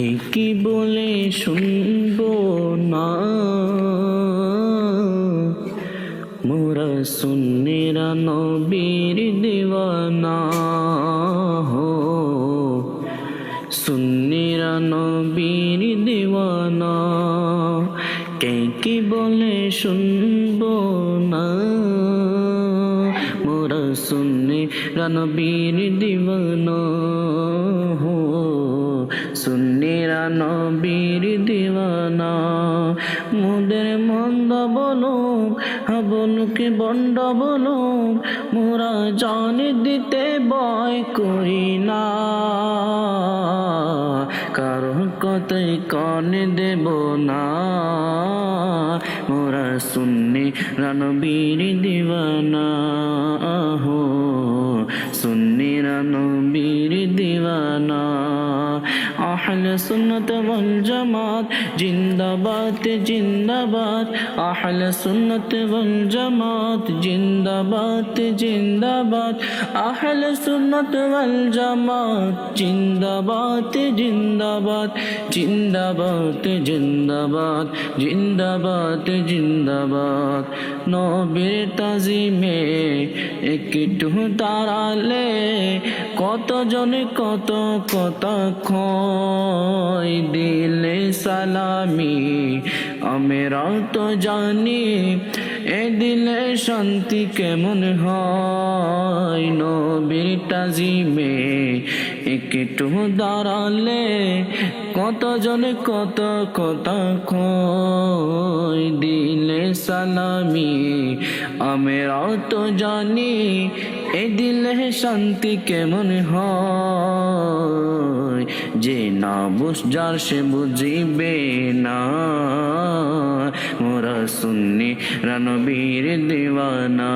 কি বলে শুনবো না মোরা সুন্নিরা নবীর দিওয়ানা হো, সুন্নিরা নবীর দিওয়ানা। কে কি বলে শুনবো না মোরা সুন্নিরা নবীর দিওয়ানা হো, সুন্নিরা নবীর দিওয়ানা। মোদের মন্দ বলুক বলুকে বন্ড বলুক, মোরা জান দিতে ভয় করি না। কারো কথাই কান দেব না, মোরা সুন্নিরা নবীর দিওয়ানা হো, সুন্নিরা নবীর দিওয়ানা। আহলে সুন্নাত ওয়াল জামাত জিন্দাবাদ জিন্দাবাদ, আহলে সুন্নাত ওয়াল জামাত জিন্দাবাদ জিন্দাবাদ, আহলে সুন্নাত ওয়াল জামাত জিন্দাবাদ জিন্দাবাদ, জিন্দাবাদ জিন্দাবাদ, জিন্দাবাদ জিন্দাবাদ। নবীর তাজিমে একটু দাঁড়ালে কতজনে কত কথা কয় দিলে সালামি, আমরাও তো জানি এ দিলে শান্তি কেমন হয়। নবীর তাজিমে একটু দাঁড়ালে কতজনে কত কথা কয় দিলে সালামি, আমরাও তো জানি এ দিলে শান্তি কেমন হয়। যে না বুঝার সে বুঝিবে না, মোরা সুন্নিরা নবীর দিওয়ানা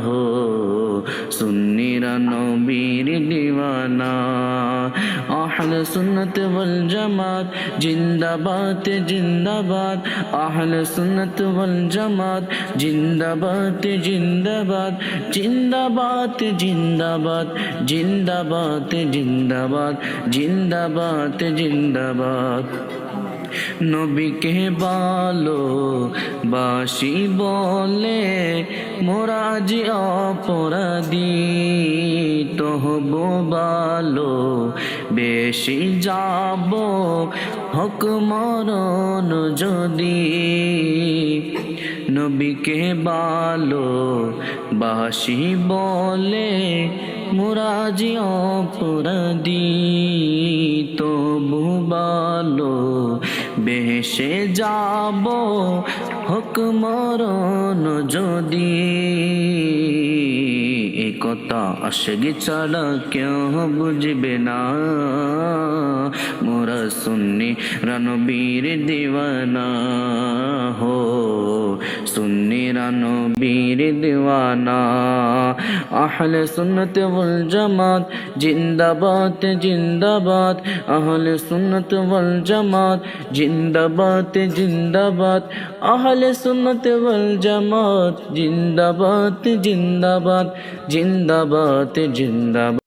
হো, সুন্নিরা নবীর দিওয়ানা। আহলে সুন্নাত ওয়াল জামাত জিন্দাবাদ জিন্দাবাদ, আহলে সুন্নাত ওয়াল জামাত জিন্দাবাদ জিন্দাবাদ, জিন্দাবাদ জিন্দাবাদ, জিন্দাবাদ জিন্দাবাদ, জিন্দাবাদ জিন্দাবাদ। নবীকে ভালো বাসি বলে মোরা যে অপরাধী, তহব ভালো বেশি যাব হক মরণ যদি। নবীকে ভালো বাসি বলে মোরা যে অপরাধী, তবু ভালো বেশে যাব হক মরণ যদি। এ কথা আশিক ছাড়া কেউ বুঝবে না, মোরা সুন্নিরা নবীর দিওয়ানা হো, সুন্নিরা নবীর দিওয়ানা। আহলে সুন্নাত ওয়াল জামাত জিন্দাবাদ জিন্দাবাদ, আহলে সুন্নাত ওয়াল জামাত জিন্দাবাদ জিন্দাবাদ, আহলে সুন্নাত ওয়াল জামাত জিন্দাবাদ জিন্দাবাদ, জিন্দাবাদ জিন্দাবাদ।